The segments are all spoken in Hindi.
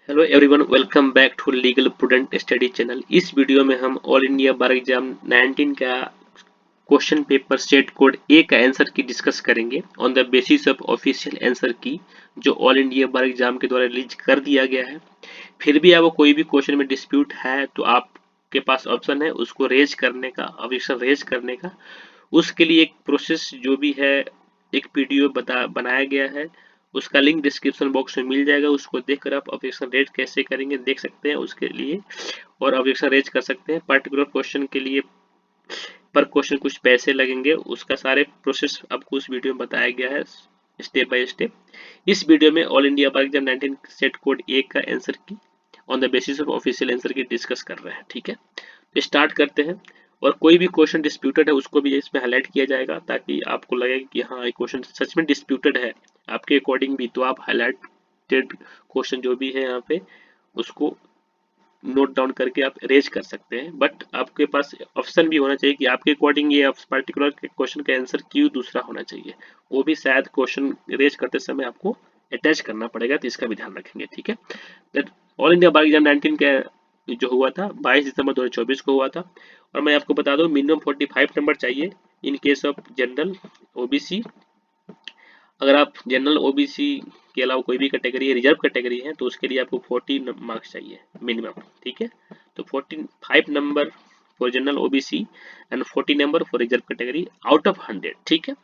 Hello everyone, welcome back to Legal Prudent study channel. इस वीडियो में हम ऑल इंडिया बार एग्जाम 19 का question paper state code A का आंसर की डिस्कस करेंगे on the basis of official answer key, जो ऑल इंडिया बार एग्जाम के द्वारा रिलीज कर दिया गया है। फिर भी आपको कोई भी क्वेश्चन में डिस्प्यूट है तो आपके पास ऑप्शन है उसको रेज करने का, ऑब्जेक्शन रेज करने का। उसके लिए एक प्रोसेस जो भी है, एक पीडीएफ बनाया गया है, उसका लिंक डिस्क्रिप्शन बॉक्स में मिल जाएगा। उसको देखकर आप ऑब्जेक्शन रेज कैसे करेंगे देख सकते हैं उसके लिए, और ऑब्जेक्शन रेज कर सकते हैं। पर्टिकुलर क्वेश्चन के लिए पर क्वेश्चन कुछ पैसे लगेंगे, उसका सारे प्रोसेस आपको उस वीडियो में बताया गया है स्टेप बाय स्टेप। इस वीडियो में all India bar exam 19 set code A का answer key on the basis of official answer key discuss कर रहे हैं। ठीक है, तो स्टार्ट करते हैं। और कोई भी क्वेश्चन डिस्प्यूटेड है उसको भी इसमें हाईलाइट किया जाएगा ताकि आपको लगे कि हाँ ये क्वेश्चन सच में डिस्प्यूटेड है आपके अकॉर्डिंग भी, तो आप हाईलाइटेड क्वेश्चन जो भी है यहाँ पे उसको नोट डाउन करके आप रेज कर सकते हैं। बट आपके पास ऑप्शन भी होना चाहिए कि आपके अकॉर्डिंग ये पर्टिकुलर क्वेश्चन का आंसर क्यों दूसरा होना चाहिए, वो भी शायद क्वेश्चन रेज करते समय आपको अटैच करना पड़ेगा, तो इसका भी ध्यान रखेंगे। ठीक है, ऑल इंडिया बार एग्जाम 19 का जो हुआ था 22 दिसंबर 2024 को हुआ था। और मैं आपको बता दूं मिनिमम 45 नंबर चाहिए इन केस ऑफ जनरल ओबीसी। अगर आप जनरल ओबीसी के अलावा कोई भी कैटेगरी है, रिजर्व कैटेगरी है, तो उसके लिए आपको 40 मार्क्स चाहिए मिनिमम। ठीक है, तो 45 number for general OBC and 40 number for reserve category out of 100। ठीक है,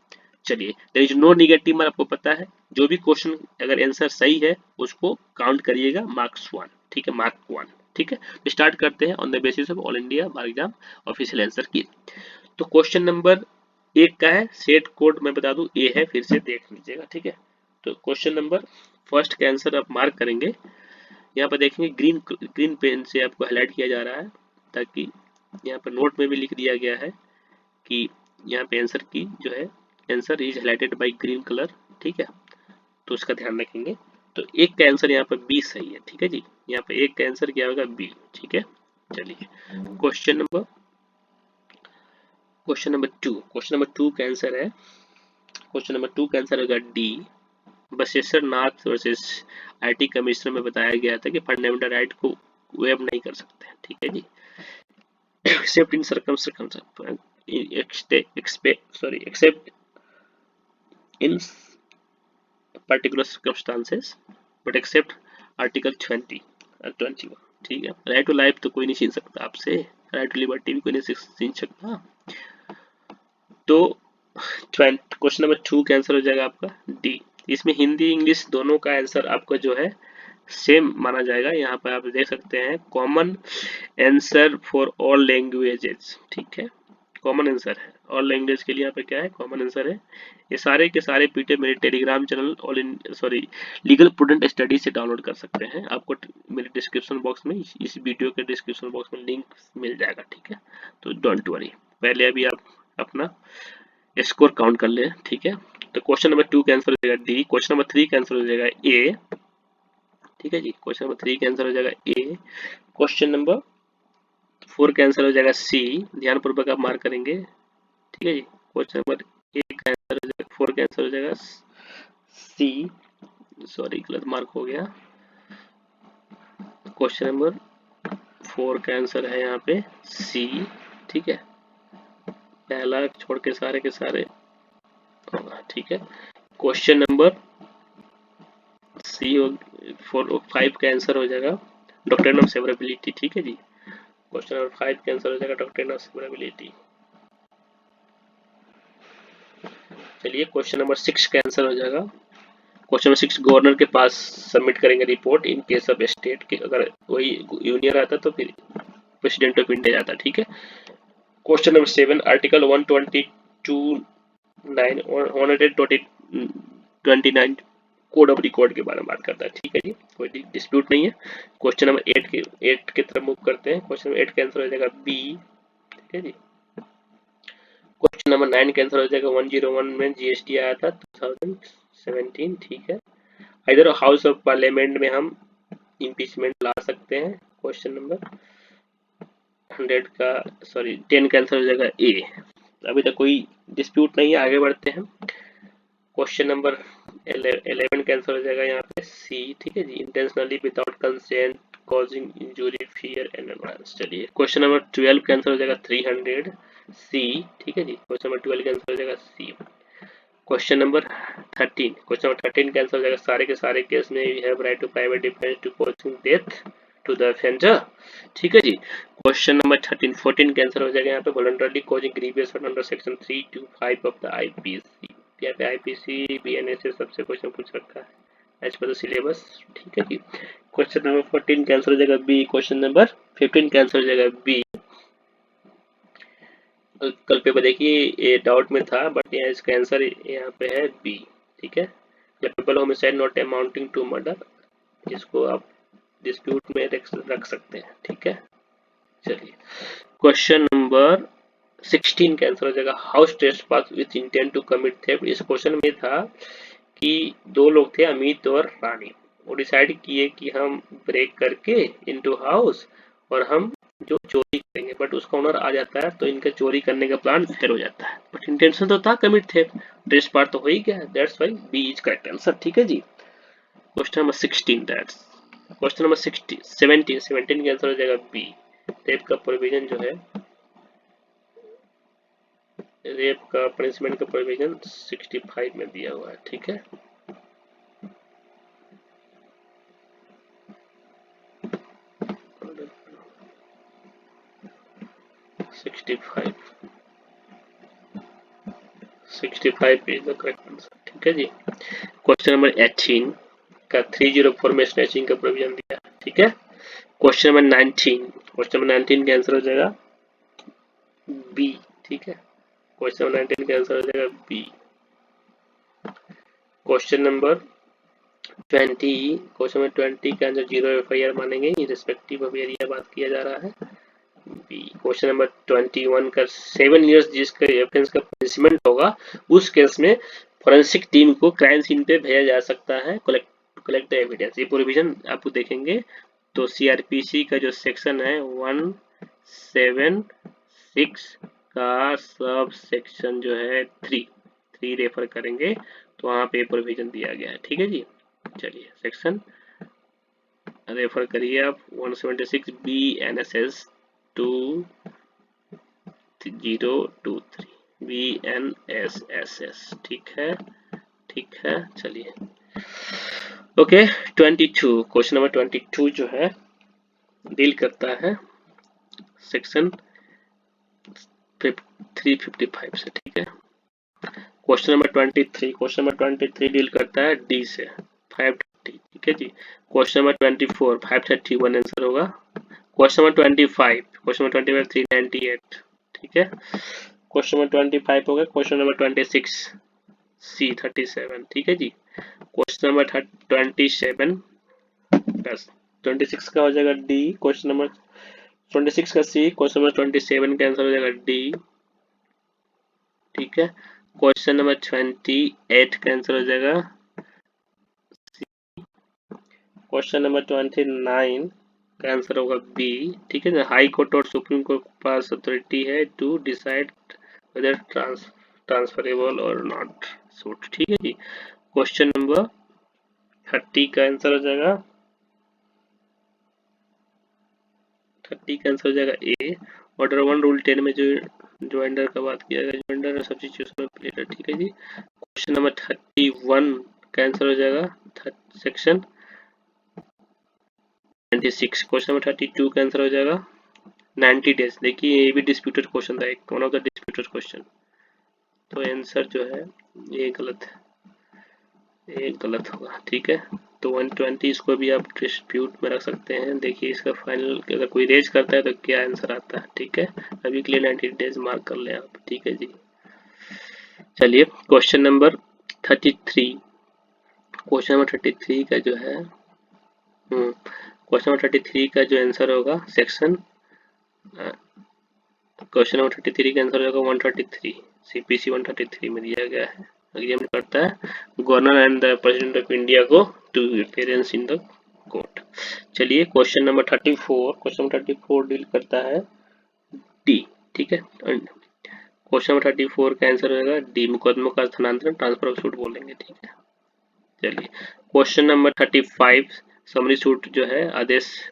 चलिए, there is no negative mark, आपको पता है जो भी क्वेश्चन अगर आंसर सही है उसको काउंट करिएगा मार्क्स 1। ठीक है, मार्क 1। ठीक है, तो स्टार्ट करते हैं on the basis of all India bar exam official answer की। तो क्वेश्चन नंबर एक का है, सेट कोड मैं बता दूं ए है, फिर से देख लीजिएगा। ठीक है, तो क्वेश्चन नंबर फर्स्ट का आंसर आप मार्क करेंगे। यहाँ पर देखेंगे ग्रीन ग्रीन पेन से आपको हाईलाइट किया जा रहा है ताकि यहाँ पर नोट में भी लिख दिया गया है कि यहाँ पे आंसर की जो है answer is highlighted by green colour. ठीक है, तो उसका ध्यान रखेंगे। तो एक का आंसर यहाँ पर बी सही है। ठीक है जी, यहाँ पे एक का आंसर क्या होगा, बी। ठीक है, चलिए क्वेश्चन नंबर टू का आंसर है, क्वेश्चन नंबर टू का आंसर होगा D. Basheshwar Nath versus IT commissioner में बताया गया था कि फंडामेंटल राइट को वेव नहीं कर सकते। ठीक है जी, except in except in particular circumstances but except article 21। ठीक है, राइट टू लाइफ तो कोई नहीं छीन सकता आपसे, राइट टू लिबर्टी भी कोई नहीं छीन सकता। तो क्वेश्चन नंबर टू का आंसर हो जाएगा आपका डी। इसमें हिंदी इंग्लिश दोनों का आंसर आपका जो है सेम माना जाएगा। यहाँ पर आप देख सकते हैं common answer for all languages. ठीक है, कॉमन आंसर है ऑल लैंग्वेज के लिए, यहाँ पे क्या है, कॉमन आंसर है। ये सारे के सारे पीडीएफ मेरे Telegram channel all in legal Prudent study से डाउनलोड कर सकते हैं। आपको मेरे डिस्क्रिप्शन बॉक्स में, इस वीडियो के डिस्क्रिप्शन बॉक्स में लिंक मिल जाएगा। ठीक है, तो डोंट वरी, पहले अभी आप अपना स्कोर काउंट कर ले। ठीक है, तो क्वेश्चन नंबर टू का आंसर हो जाएगा डी, क्वेश्चन नंबर थ्री का आंसर हो जाएगा ए। ठीक है जी, क्वेश्चन नंबर थ्री का आंसर हो जाएगा ए। क्वेश्चन नंबर फोर का आंसर हो जाएगा सी, ध्यानपूर्वक आप मार्क करेंगे। ठीक है जी, क्वेश्चन नंबर एक का आंसर हो जाएगा, फोर का आंसर हो जाएगा सी, सॉरी गलत मार्क हो गया। क्वेश्चन नंबर फोर का आंसर है यहाँ पे सी। ठीक है, पहला छोड़ के सारे होगा। ठीक है, question number C four five का आंसर हो जाएगा डॉक्ट्रिन ऑफ सेवरेबिलिटी। ठीक है जी, क्वेश्चन नंबर फाइव का आंसर हो जाएगा डॉक्ट्रिन ऑफ सेवरेबिलिटी। चलिए, क्वेश्चन नंबर सिक्स का आंसर हो जाएगा, क्वेश्चन नंबर सिक्स गवर्नर के पास सबमिट करेंगे report in case of state के, अगर वही यूनियन आता तो फिर प्रेसिडेंट ऑफ इंडिया जाता। ठीक है, question number seven article 129 code of record के बारे में बात करता है। ठीक है जी, कोई डिस्प्यूट नहीं है। क्वेश्चन नंबर एट की तरफ मूव करते हैं। क्वेश्चन नंबर एट का आंसर हो जाएगा बी। ठीक है जी, क्वेश्चन नंबर नाइन का आंसर हो जाएगा 101 में जीएसटी आया था 2017। ठीक है, इधर हाउस ऑफ पार्लियामेंट में हम इम्पीचमेंट ला सकते हैं। क्वेश्चन नंबर 10 का आंसर हो जाएगा ए। अभी तक कोई डिस्प्यूट नहीं है, आगे बढ़ते हैं। क्वेश्चन नंबर 11 कैंसिल हो जाएगा यहाँ पे सी, ठीक है जी। Intentionally without consent causing injury fear and annoyance. चलिए क्वेश्चन नंबर 12 कैंसिल हो जाएगा 300 सी, ठीक है जी। क्वेश्चन नंबर 12 कैंसिल हो जाएगा सी। क्वेश्चन नंबर 13 कैंसिल हो जाएगा सारे के सारे केस में we have right to private defence to causing death to the offender, ठीक है जी। क्वेश्चन नंबर 14 कैंसिल हो जाएगा यहाँ पे voluntarily causing grievous hurt under section 325 of the IPC. यहाँ पे आईपीसी बीएनएस सबसे क्वेश्चन पूछ रखा है एज पर द सिलेबस, ठीक है जी। क्वेश्चन नंबर 14 कैंसिल हो जाएगा बी। क्वेश्चन नंबर 15 कैंसिल हो जाएगा बी। कल पेपर देखिए ये डाउट में था बट यहाँ इसका आंसर यहाँ पे है बी, ठीक है। Culpable homicide not amounting to murder, जिसको आप डिस्प्यूट में रख सकते हैं, ठीक है। चलिए क्वेश्चन नंबर 16 कैंसिल हो जाएगा house trespass with intent to commit theft. इस क्वेश्चन में था कि दो लोग थे अमित और रानी, वो डिसाइड किए कि हम ब्रेक करके इनटू हाउस और हम जो चोरी करेंगे, बट उसका ओनर आ जाता है तो इनका चोरी करने का प्लान फेल हो जाता है, बट इंटेंशन तो था कमिट थेफ्ट, ट्रेस पार्ट तो हो ही गया, that's why B is correct answer, ठीक है जी। Question number 16 that's question number 17 का आंसर हो जाएगा बी। रेप का प्रोविजन जो है, रेप का पनिशमेंट का प्रोविजन 65 में दिया हुआ है, ठीक है। Sixty five is the correct answer, ठीक है जी। क्वेश्चन नंबर 18 का 304 में स्नैचिंग का प्रोविजन दिया, ठीक है। क्वेश्चन नंबर 19 का आंसर हो जाएगा बी, ठीक है। क्वेश्चन नंबर 19 का आंसर हो जाएगा बी। क्वेश्चन नंबर 20 का आंसर 0 एफआईआर मानेंगे, रिस्पेक्टिव ऑफ एरिया बात किया जा रहा है बी। क्वेश्चन नंबर 21 का 7 इयर्स जिसका ऑफेंस का पनिशमेंट होगा उस केस में फोरेंसिक टीम को क्राइम सीन पे भेजा जा सकता है कलेक्ट एविडेंस। ये प्रोविजन आपको देखेंगे तो सीआरपीसी का जो सेक्शन है 176 का सब सेक्शन जो है 3 रेफर करेंगे तो वहां पे प्रोविजन दिया गया है, ठीक है जी। चलिए सेक्शन रेफर करिए आप 176 BNSS 2023 BNSS, ठीक है, ठीक है। चलिए ओके 22 क्वेश्चन नंबर 22 जो है डील करता है सेक्शन 355 से, ठीक है। क्वेश्चन नंबर 23 डील करता है डी से 530, ठीक है जी। क्वेश्चन नंबर 24 531 आंसर होगा। क्वेश्चन नंबर 25 398, ठीक है। क्वेश्चन नंबर 25 हो गया। क्वेश्चन नंबर 26 C37, ठीक है जी। क्वेश्चन नंबर 27 प्लस 26 का हो जाएगा डी। क्वेश्चन नंबर 26 का सी। क्वेश्चन नंबर 27 का आंसर हो जाएगा डी, ठीक है। क्वेश्चन नंबर 28 का आंसर हो जाएगा सी। क्वेश्चन नंबर 29 का आंसर होगा बी, ठीक है ना। हाई कोर्ट और सुप्रीम कोर्ट के पास अथॉरिटी है टू डिसाइड वेदर ट्रांसफरेबल और नॉट सूट, ठीक है जी। क्वेश्चन नंबर 30 का आंसर हो जाएगा 30 का आंसर हो जाएगा ए। ऑर्डर 1 रूल 10 में जो ज्वाइंडर का बात किया गया, ज्वाइंडर और सब्स्टिट्यूशन ऑफ लेटर, ठीक है जी। क्वेश्चन नंबर 31 का आंसर हो जाएगा सेक्शन 96। क्वेश्चन नंबर 32 का आंसर हो जाएगा 90 डेज। देखिए ये भी डिस्प्यूटेड क्वेश्चन था, एक one of the disputed question, तो आंसर जो है ये गलत है, ये गलत होगा, ठीक है। तो 120 इसको भी आप डिस्प्यूट में रख सकते हैं। देखिए इसका फाइनल अगर कोई रेज करता है तो क्या आंसर आता है, ठीक है। अभी के लिए 90 डेज मार्क कर लें आप, ठीक है जी। चलिए क्वेश्चन नंबर 33 क्वेश्चन नंबर 33 का जो है क्वेश्चन नंबर 33 का जो आंसर होगा सेक्शन क्वेश्चन नंबर 33 का आंसर होगा 133 सीपीसी 133 में दिया गया है। एग्जामिन करता है governor and the president of India को to appearance in the court. चलिए क्वेश्चन नंबर 34 डील करता है डी, ठीक है। क्वेश्चन नंबर 34 का आंसर होगा डी, मुकदमों का स्थानांतरण ट्रांसफर ऑफ सूट बोलेंगे, ठीक है। चलिए क्वेश्चन नंबर 35 समरी सूट जो है आदेश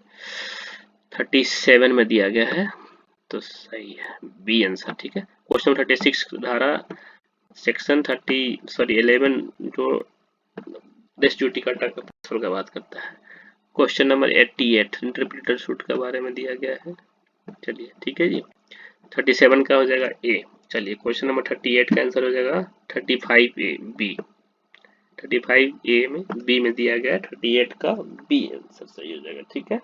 37 में दिया गया है, तो सही है बी आंसर। ठीक है, क्वेश्चन 36 धारा सेक्शन 11 जो देश ड्यूटी का ट्रांसफर का बात करता है। क्वेश्चन नंबर 88 इंटरप्रिटर सूट के बारे में दिया गया है। चलिए ठीक है जी, 37 का हो जाएगा ए। चलिए क्वेश्चन नंबर 38 का आंसर हो जाएगा 35 ए बी। 35 ए में बी में दिया गया 38 का बी आंसर सही हो जाएगा। ठीक है,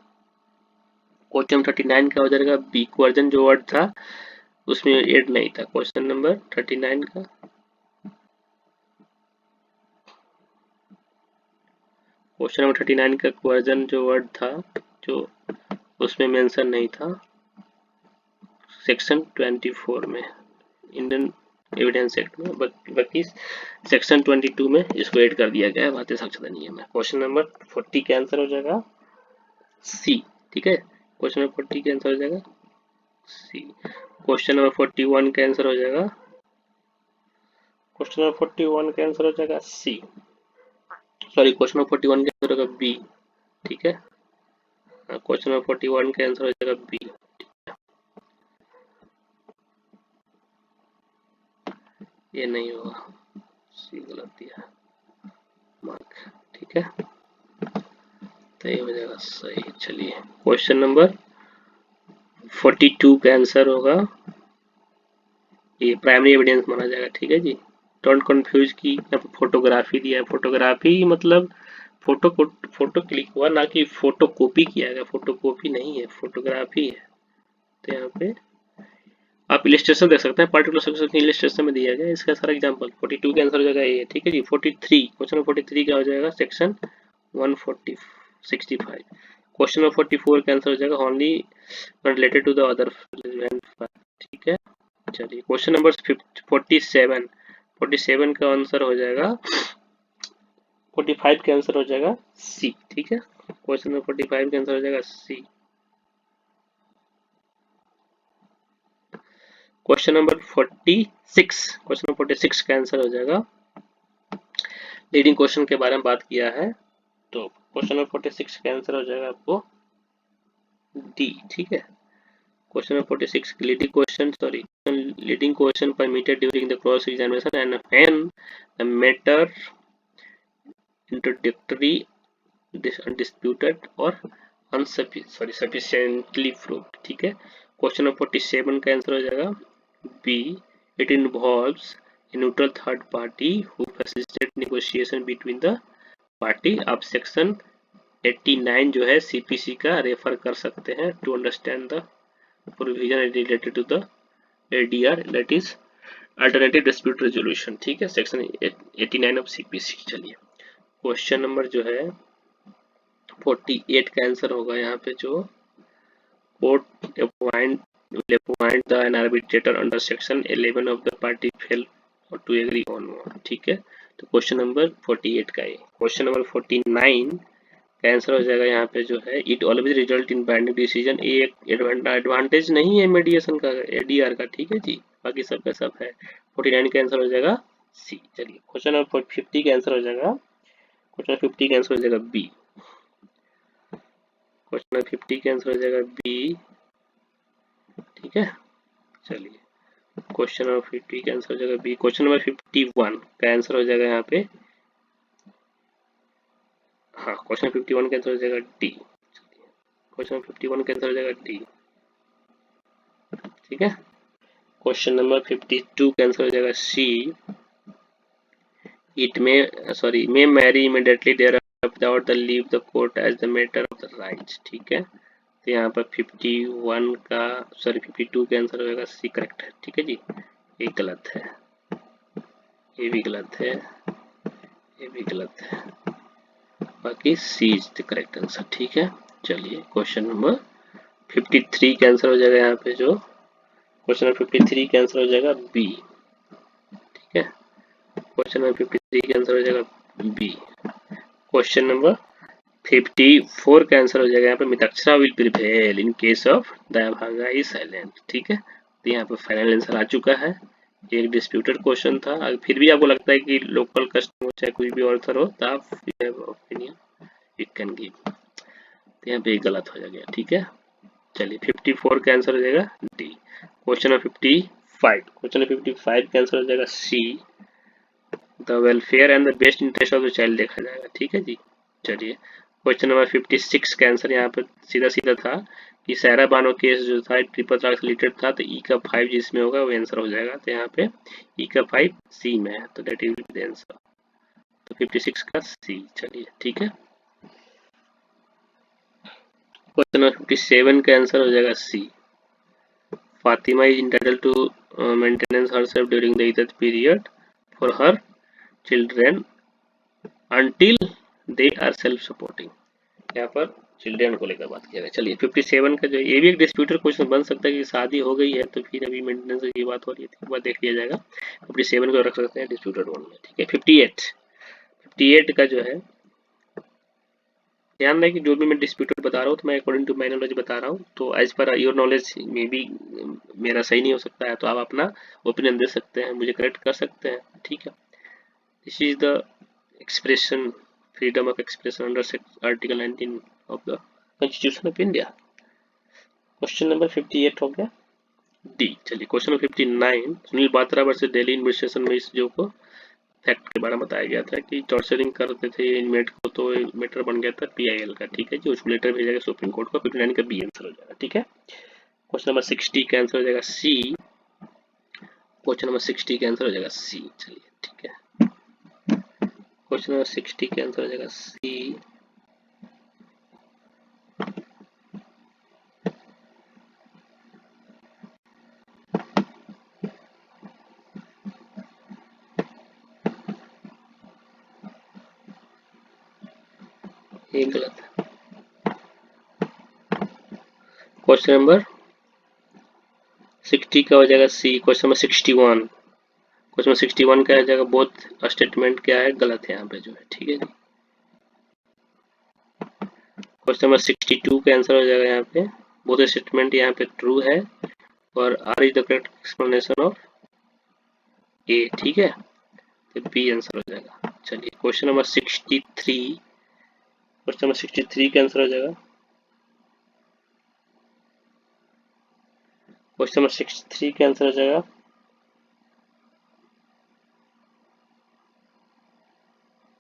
क्वेश्चन 39 का हो जाएगा बी। क्वेश्चन जो वर्ड था उसमें एड नहीं था। क्वेश्चन नंबर 39 का क्वेश्चन नंबर 39 का क्वेश्चन जो वर्ड था जो उसमें मेंशन नहीं था सेक्शन 24 में इंडियन एविडेंस एक्ट में, बाकी सेक्शन 22 में इसको ऐड कर दिया गया है भारतीय साक्षरता नियम में। क्वेश्चन नंबर 40 का आंसर हो जाएगा सी। ठीक है, क्वेश्चन नंबर 40 का आंसर हो जाएगा सी। क्वेश्चन नंबर 41 का आंसर हो जाएगा क्वेश्चन नंबर 41 का आंसर हो जाएगा सी। सॉरी, क्वेश्चन नंबर 41 का आंसर होगा बी। ठीक है, क्वेश्चन नंबर 41 का आंसर हो जाएगा बी। ये नहीं होगा, सी गलत दिया मार्क। ठीक है, तो ये हो जाएगा सही। चलिए क्वेश्चन नंबर 42 का आंसर होगा ये प्राइमरी एविडेंस माना जाएगा। ठीक है जी, डोंट कंफ्यूज की यहाँ पे फोटोग्राफी दिया है। फोटोग्राफी मतलब फोटो क्लिक हुआ, ना कि फोटो कॉपी किया गया। फोटो कॉपी नहीं है, फोटोग्राफी है। तो यहाँ पे आप इलिस्ट्रेशन देख सकते हैं, पर्टिकुलर सब्जेक्ट इलिस्ट्रेशन में दिया गया इसका सारा एग्जांपल। 42 का आंसर हो जाएगा ए। ठीक है जी, 43 क्वेश्चन नंबर 43 का हो जाएगा सेक्शन 165। क्वेश्चन नंबर 44 का आंसर हो जाएगा only related to the other. ठीक है, चलिए क्वेश्चन नंबर 47 का आंसर हो जाएगा 45 का आंसर हो जाएगा सी। ठीक है, क्वेश्चन नंबर 45 का आंसर हो जाएगा सी। क्वेश्चन नंबर 46 का आंसर हो जाएगा, लीडिंग क्वेश्चन के बारे में बात किया है, तो क्वेश्चन नंबर 46 का आंसर हो जाएगा आपको डी। ठीक है, question number 46 leading question permitted during the cross examination and when the matter introductory undisputed और sufficiently proved। ठीक है, क्वेश्चन नंबर 47 का आंसर हो जाएगा B. It involves a neutral third party who facilitated negotiation between the party। आप सेक्शन 89 जो है सीपीसी का रेफर कर सकते हैं to understand the provision related to the ADR, that is alternative dispute resolution. ठीक है, सेक्शन 89 ऑफ सीपीसी। चलिए क्वेश्चन नंबर जो है 48 का आंसर होगा यहाँ पे जो court appoint the an arbitrator under section 11 of the party fail to agree on one। ठीक है, तो क्वेश्चन नंबर 48 का है। क्वेश्चन नंबर 49 का आंसर हो जाएगा यहाँ पे जो है it always result in binding decision. ये एडवांटेज नहीं है मीडिएशन का, एडीआर का। ठीक है जी, बाकी सबका सब है। 49 का आंसर हो जाएगा सी। चलिए क्वेश्चन नंबर 50 का आंसर हो जाएगा क्वेश्चन 50 का आंसर हो जाएगा बी। क्वेश्चन नंबर 50 का आंसर हो जाएगा बी। ठीक है, चलिए क्वेश्चन नंबर 50 का आंसर हो जाएगा बी। क्वेश्चन नंबर 51 का आंसर हो जाएगा यहाँ पे, हाँ क्वेश्चन 51 का आंसर हो जाएगा डी। क्वेश्चन 51 का आंसर हो जाएगा डी। ठीक है, क्वेश्चन नंबर 52 का आंसर हो जाएगा C. It may marry immediately there without the leave the court as the matter of the rights. ठीक है, तो यहाँ पर 52 का आंसर हो जाएगा सी करेक्ट है। ठीक है जी, ये गलत है, ये भी गलत है, ये भी गलत है, बाकी सी इज द करेक्ट आंसर। ठीक है, चलिए क्वेश्चन नंबर 53 का आंसर हो जाएगा यहाँ पे जो क्वेश्चन नंबर 53 का आंसर हो जाएगा बी। ठीक है, क्वेश्चन नंबर 53 का आंसर हो जाएगा बी। क्वेश्चन नंबर 54 का आंसर हो जाएगा यहाँ पे Mitakshara will prevail in case of Dayabhaga is silent. ठीक है, तो यहाँ पे फाइनल आंसर आ चुका है एक डिस्प्यूटेड क्वेश्चन था। फिर भी आपको लगता है कि लोकल कस्टम हो चाहे कोई भी ऑथर हो तो आप ओपिनियन यू कैन गिव। तो यहाँ पे गलत हो जाएगा, ठीक है। चलिए 54 का आंसर हो जाएगा D. Question number 55, question number 55 का आंसर हो जाएगा C, the welfare and the best interest of the child देखा जाएगा, ठीक है जी। चलिए क्वेश्चन नंबर 56 का आंसर यहाँ पे सीधा सीधा था कि सायरा बानो केस जो था ट्रिपल तलाक से रिलेटेड था, तो ई का 5 जिसमें होगा वो आंसर हो जाएगा। तो यहाँ पे ई का 5 सी में है, तो दैट इज द आंसर। तो 56 का सी। चलिए ठीक है। क्वेश्चन नंबर 57 का आंसर हो जाएगा C, Fatima is entitled to maintenance herself during the iddat period for her children until they are self supporting. यहाँ पर चिल्ड्रेन को लेकर बात किया गया। चलिए 57 का जो ये भी एक डिस्प्यूटेड क्वेश्चन बन सकता है कि शादी हो गई है तो फिर अभी मेंटेनेंस की बात हो रही है, बात देख लिया जाएगा। 57 को रख सकते हैं डिस्प्यूटेड वन में, ठीक है। 58 का जो है, ध्यान रहे कि जो भी मैं डिस्प्यूटेड बता रहा हूँ तो मैं अकॉर्डिंग टू माई नॉलेज बता रहा हूँ, तो एज पर योर नॉलेज में भी मेरा सही नहीं हो सकता है, तो आप अपना ओपिनियन दे सकते हैं, मुझे करेक्ट कर सकते हैं, ठीक है। This is the expression, freedom of expression under article 19 of the constitution of India. Question number 58 हो गया डी। चलिए question number 59, Sunil Batra versus Delhi administration में इस जो को फैक्ट के बारे में बताया गया था कि टॉर्चरिंग करते थे इनमेट को, तो मैटर बन गया था पीआईएल का, ठीक है जी। उसको लेटर भेजा गया सुप्रीम कोर्ट को। 59 का बी आंसर हो जाएगा, ठीक है। क्वेश्चन नंबर 60 का आंसर हो जाएगा सी, क्वेश्चन नंबर 60 का आंसर हो जाएगा सी। चलिए ठीक है, क्वेश्चन नंबर 60 का आंसर हो जाएगा सी। ये गलत है। क्वेश्चन नंबर 60 का हो जाएगा C. Question number 61, question number 61 का हो जाएगा बोथ स्टेटमेंट क्या है, गलत है यहाँ पे जो है, ठीक है जी। क्वेश्चन नंबर 62 का आंसर हो जाएगा यहाँ पे बोथ स्टेटमेंट यहाँ पे ट्रू है और R is the correct explanation of A, ठीक है। तो बी आंसर हो जाएगा। चलिए क्वेश्चन नंबर 63, क्वेश्चन नंबर 63 का आंसर हो जाएगा, क्वेश्चन नंबर 63 का आंसर हो जाएगा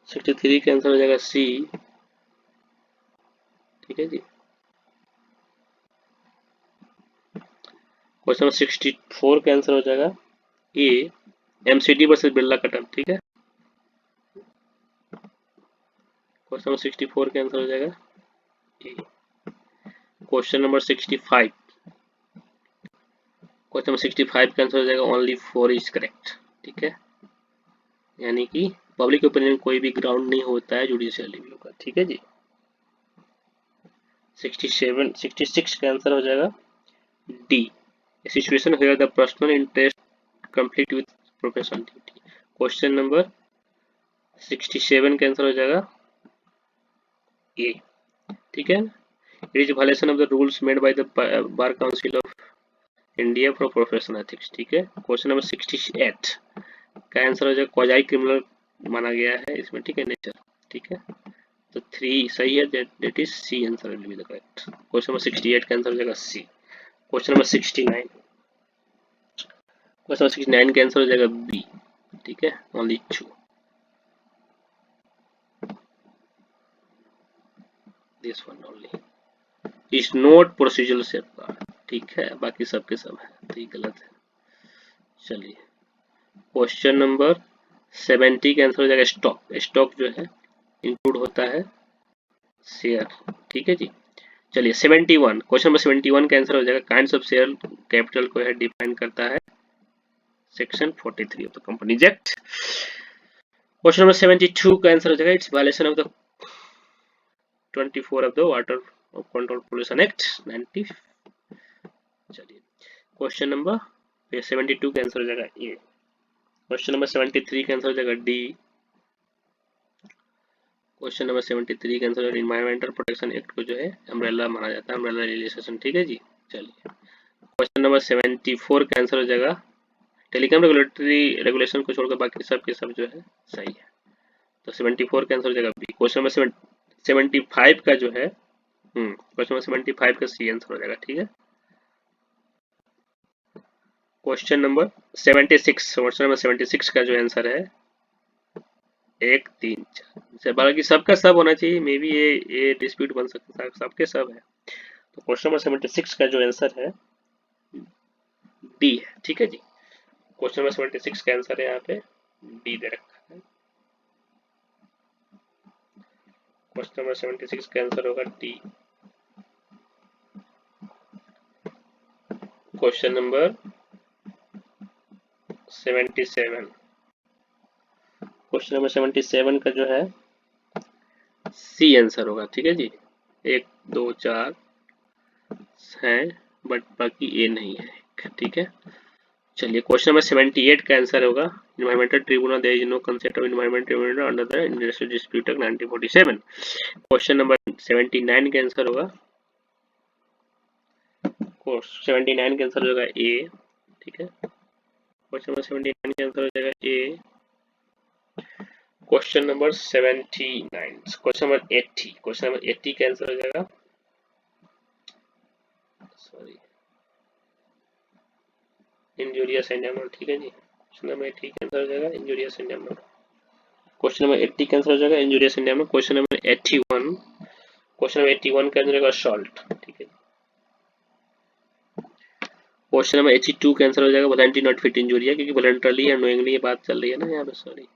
63 का आंसर हो जाएगा सी, ठीक है जी। क्वेश्चन नंबर 64 का आंसर हो जाएगा ए, एमसीडी वर्सेस बिरला कटन, ठीक है। क्वेश्चन नंबर 64 का आंसर हो जाएगा A. Question number 65, question number 65 का आंसर हो जाएगा ओनली 4 इज करेक्ट, ठीक है। यानी कि पब्लिक ओपिनियन कोई भी ग्राउंड नहीं होता है जुडिशियल रिव्यू का, ठीक है जी। 66 का आंसर हो जाएगा D, situation where the personal interest conflict with professional duty. Question number 67 का आंसर हो जाएगा ए, ठीक है। It is violation of the rules made by the Bar Council of India for professional ethics, ठीक है। क्वेश्चन नंबर 68 का आंसर हो जाएगा क्वाजाई क्रिमिनल माना गया है इसमें, ठीक है, नेचर, ठीक है। तो 3 सही है, that is C answer will be the correct. Question number 68 का आंसर हो जाएगा C. Question number 69, question number 69 का आंसर हो जाएगा बी, ठीक है, only 2। This one only is not procedural safeguard, ठीक है, बाकी सबके सब है, तो ये गलत है। चलिए क्वेश्चन नंबर 70 का आंसर हो जाएगा स्टॉक। स्टॉक जो है इंक्लूड होता है शेयर, ठीक है जी। चलिए 71, क्वेश्चन नंबर 71 का आंसर हो जाएगा काइंड्स ऑफ शेयर कैपिटल को है डिफाइन करता है section 43 of the companies act. Question number 72 का आंसर हो जाएगा it's violation of the 24 of the water control pollution act 90। चलिए क्वेश्चन नंबर 72 का आंसर हो जाएगा ए। क्वेश्चन नंबर 73 का आंसर हो जाएगा डी। क्वेश्चन नंबर 73 का आंसर एनवायरमेंटल प्रोटेक्शन एक्ट को जो है अम्ब्रेला माना जाता है, अम्ब्रेला रिलेशन, ठीक है जी। चलिए क्वेश्चन नंबर 74 का आंसर हो जाएगा टेलीकॉम रेगुलेटरी रेगुलेशन को छोड़कर बाकी सब के सब जो है सही है। तो 74 का आंसर हो जाएगा बी। क्वेश्चन नंबर 75 का जो है क्वेश्चन नंबर 75 का सी आंसर हो जाएगा। ठीक है, क्वेश्चन नंबर 76 का जो आंसर है 1 3 4, बाकी सबका सब होना चाहिए। मे बी ये डिस्प्यूट बन सकता है, सबके सब है। तो क्वेश्चन नंबर 76 का जो आंसर है डी है। ठीक है जी, क्वेश्चन नंबर 76 का आंसर है यहाँ पे डी दे रखा है। क्वेश्चन नंबर 76 का आंसर होगा D. Question number 77, question number 77 का जो है सी आंसर होगा। ठीक है जी, 1 2 4 है बट बाकी ए नहीं है। ठीक है, चलिए क्वेश्चन नंबर 78 का आंसर होगा environmental tribunal, there is no concept of environmental tribunal under the industrial dispute act 1947। Question number 79 का आंसर होगा 79 का आंसर होगा ए। ठीक है, क्वेश्चन नंबर 79 का आंसर हो जाएगा A. Question number 79, question number 80, question number 80 का आंसर हो जाएगा सॉरी इंजूरियस एंडेमन। ठीक है जी, क्वेश्चन नंबर 80 का आंसर हो जाएगा इंजूरियस एंडेमन। क्वेश्चन नंबर 80 का आंसर हो जाएगा इंजूरियस एंडेमन। क्वेश्चन नंबर 81, क्वेश्चन नंबर 81 का आंसर होगा सॉल्ट। ठीक है, क्वेश्चन नंबर 82 का आंसर हो जाएगा वॉलंटरी नॉट फिट इंजूरिया, क्योंकि वॉलंटरली या नोइंगली ये बात चल रही है ना यहाँ पे। सॉरी,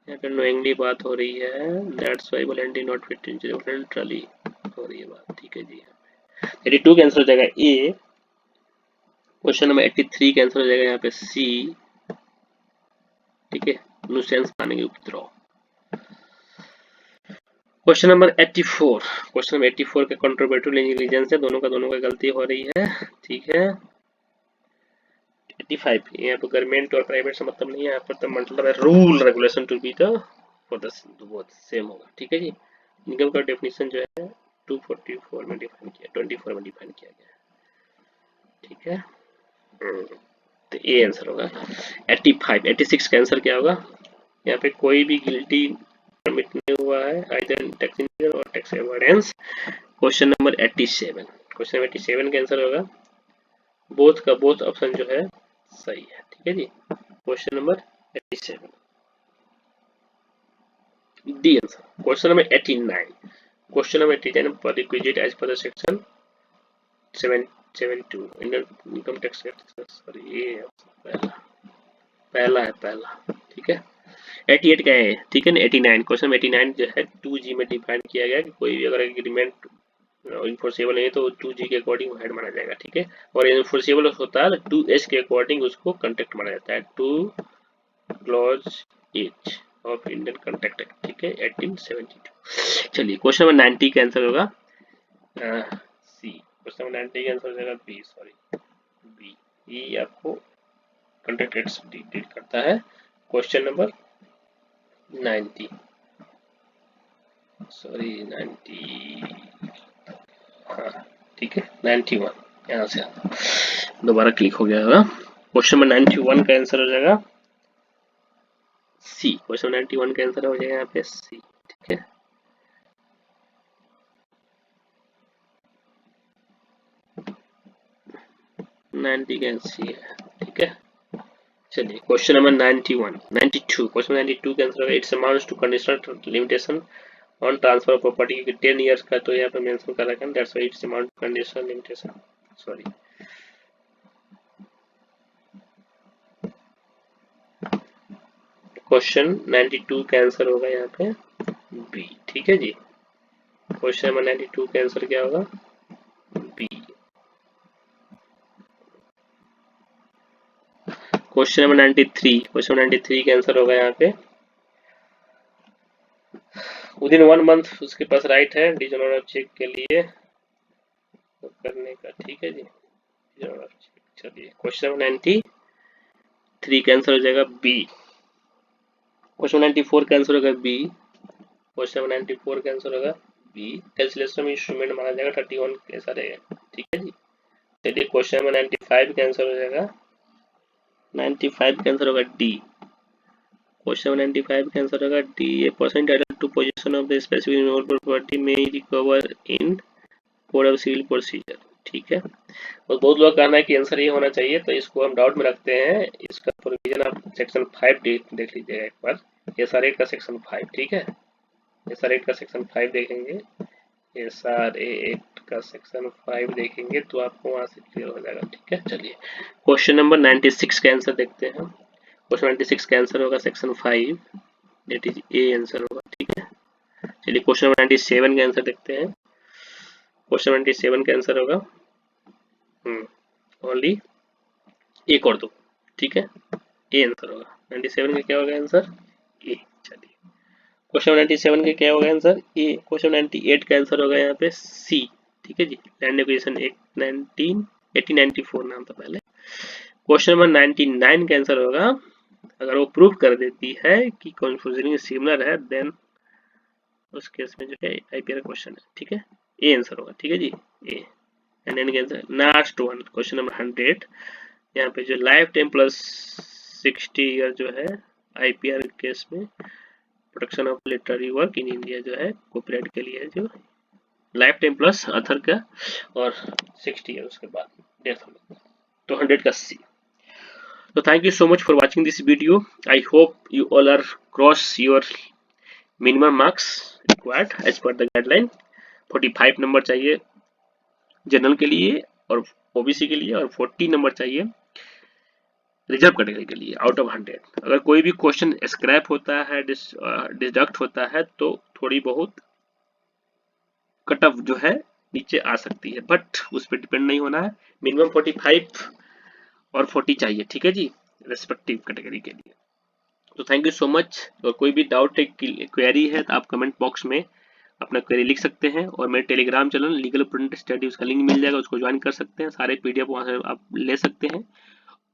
यहाँ पे नोइंगली बात हो रही है, that's why voluntary not fit injury, voluntarily हो रही है बात। ठीक है जी, 82 का आंसर हो जाएगा ए। क्वेश्चन नंबर 83 का आंसर हो जाएगा यहाँ पे सी। ठीक है, न्यूसेंस पानी के उपद्रव। क्वेश्चन नंबर 84, क्वेश्चन नंबर 84 का कंट्रोवर्टिव इंटेलिजेंस है, दोनों का गलती हो रही है। ठीक है, 85 यहाँ पर गवर्नमेंट और प्राइवेट से मतलब नहीं है, यहाँ पर तो मतलब है rule regulation to be the for the both same होगा। ठीक है जी, इनकम का डेफिनेशन जो है 244 में डिफाइन किया, 24 में डिफाइन किया गया। ठीक है, तो ए आंसर होगा 85। 86 का आंसर क्या होगा, यहाँ पे कोई भी गिल्टी परमिट नहीं हुआ है, आइदर टैक्स इवेजन और tax avoidance. Question number 87, question number 87 का आंसर होगा बोथ का बोथ ऑप्शन जो है सही है। ठीक है जी, question number 87 D answer. Question number 89, question number 89 पर requisite as per the section 772 Indian income tax. Sorry, ये पहला है पहला। ठीक है, 88 का है। ठीक है ना, 89 क्वेश्चन 89 जो है 2G में डिफाइन किया गया कि कोई भी अगर एग्रीमेंट इन्फोर्सेबल नहीं है तो 2G के अकॉर्डिंग हेड माना जाएगा। ठीक है, और इन्फोर्सेबल होता है 2H के अकॉर्डिंग उसको कॉन्ट्रैक्ट माना जाता है, 2 clause H of Indian contract act. ठीक है, 1872। चलिए क्वेश्चन नंबर 90 का आंसर होगा सी। क्वेश्चन नंबर 90 का आंसर हो जाएगा बी। सॉरी बी, ये आपको कॉन्ट्रैक्ट एक्ट डील करता है। क्वेश्चन नंबर 90 सॉरी 90 हाँ ठीक है 91 यहाँ से दोबारा क्लिक हो गया होगा। क्वेश्चन नंबर 91 का आंसर हो जाएगा सी। क्वेश्चन 91 का आंसर हो जाएगा यहाँ पे सी। ठीक है, नाइनटी का सी है। ठीक है, चलिए क्वेश्चन नंबर 92 क्वेश्चन 92 का आंसर होगा it's amounts to conditional limitation on transfer of property, क्योंकि 10 इयर्स का तो यहाँ पे मेंशन कर रखा है, that's why it's amount conditional limitation. Sorry, question 92 का आंसर होगा यहाँ पे बी। ठीक है जी, क्वेश्चन नंबर 92 का आंसर क्या होगा बी। क्वेश्चन नंबर 93, क्वेश्चन 93 का आंसर होगा यहाँ पे विदिन 1 मंथ उसके पास राइट है डिजोनर ऑफ चेक के लिए करने का। ठीक है जी, डिजोनर ऑफ चेक। चलिए क्वेश्चन नंबर 93 का आंसर हो जाएगा बी। क्वेश्चन 94 का आंसर होगा बी। क्वेश्चन नंबर 94 का आंसर होगा बी। कैलकुलेशन में इंस्ट्रूमेंट माना जाएगा 31 ऐसा रहेगा। ठीक है जी, चलिए क्वेश्चन नंबर 95 का आंसर हो जाएगा 95 का आंसर होगा डी। क्वेश्चन नंबर 95 का आंसर होगा D. A person title to position of the specific note property may recover in code of civil procedure. ठीक है, और बहुत लोग कहना है कि आंसर ये होना चाहिए, तो इसको हम डाउट में रखते हैं। इसका प्रोविजन आप सेक्शन 5 देख लीजिएगा एक बार, SR8 का सेक्शन 5। ठीक है, SR8 का सेक्शन 5 देखेंगे, SR8 का सेक्शन 5 देखेंगे तो आपको वहां से क्लियर हो जाएगा। ठीक है, चलिए क्वेश्चन नंबर 96 का आंसर देखते हैं। क्वेश्चन 96 का आंसर होगा section 5, that is A answer होगा। ठीक है, चलिए क्वेश्चन नंबर 97 का आंसर देखते हैं। क्वेश्चन 97 का आंसर होगा ओनली एक और दो। ठीक है, ए आंसर होगा 97 का। क्या होगा आंसर? ए। चलिए क्वेश्चन 97 का क्या होगा आंसर? ए। क्वेश्चन 98 का आंसर होगा यहाँ पे सी। ठीक है जी, लैंड एक्विजिशन एक्ट 1894 नाम था पहले। क्वेश्चन नंबर 99 का आंसर होगा, अगर वो प्रूव कर देती है कि कॉन्फ्यूजन सिमिलर है, देन उस केस में जो है आईपीआर क्वेश्चन है। ठीक है, ए आंसर होगा। ठीक है जी, A. And answer last one, question number 100। यहाँ पे जो लाइफ टाइम प्लस 60 ईयर जो है आईपीआर केस में protection of literary work in India जो है कॉपीराइट के लिए, जो लाइफ टाइम प्लस अथर का और 60 ईयर उसके बाद डेथ होने, तो 100 का सी। So thank you so much for watching this video. I hope you all are cross your minimum marks required as per the guideline. 45 number चाहिए जनरल के लिए और ओबीसी के लिए, और 40 नंबर चाहिए रिजर्व कैटेगरी के लिए आउट ऑफ 100। अगर कोई भी क्वेश्चन स्क्रैप होता है, डिडक्ट होता है, तो थोड़ी बहुत कट ऑफ जो है नीचे आ सकती है, बट उस पर डिपेंड नहीं होना है। मिनिमम 45 और 40 चाहिए। ठीक है जी, रेस्पेक्टिव कैटेगरी के लिए। तो थैंक यू सो मच। और कोई भी डाउट क्वेरी है तो आप कमेंट बॉक्स में अपना क्वेरी लिख सकते हैं, और मेरे Telegram channel legal Prudent study उसका लिंक मिल जाएगा, उसको ज्वाइन कर सकते हैं। सारे पीडीएफ वहां से आप ले सकते हैं।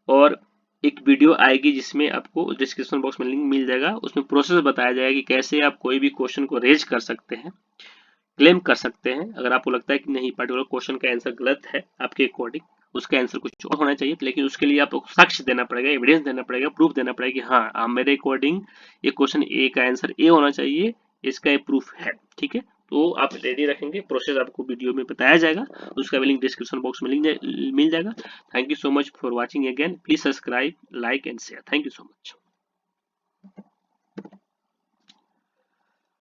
और एक वीडियो आएगी जिसमें आपको डिस्क्रिप्शन बॉक्स में लिंक मिल जाएगा, उसमें प्रोसेस बताया जाएगा कि कैसे आप कोई भी क्वेश्चन को रेज कर सकते हैं, क्लेम कर सकते हैं। अगर आपको लगता है कि नहीं पर्टिकुलर क्वेश्चन का आंसर गलत है आपके अकॉर्डिंग, उसका आंसर कुछ और होना चाहिए, लेकिन उसके लिए आपको साक्ष्य देना पड़ेगा, एविडेंस देना पड़ेगा, प्रूफ देना पड़ेगा कि हाँ मेरे अकॉर्डिंग ये क्वेश्चन ए का आंसर ए होना चाहिए, इसका ये प्रूफ है। ठीक है, तो आप रेडी रखेंगे, प्रोसेस आपको वीडियो में बताया जाएगा, उसका भी लिंक डिस्क्रिप्शन बॉक्स में मिल जाएगा। Thank you so much for watching again. Please subscribe, like and share. Thank you so much.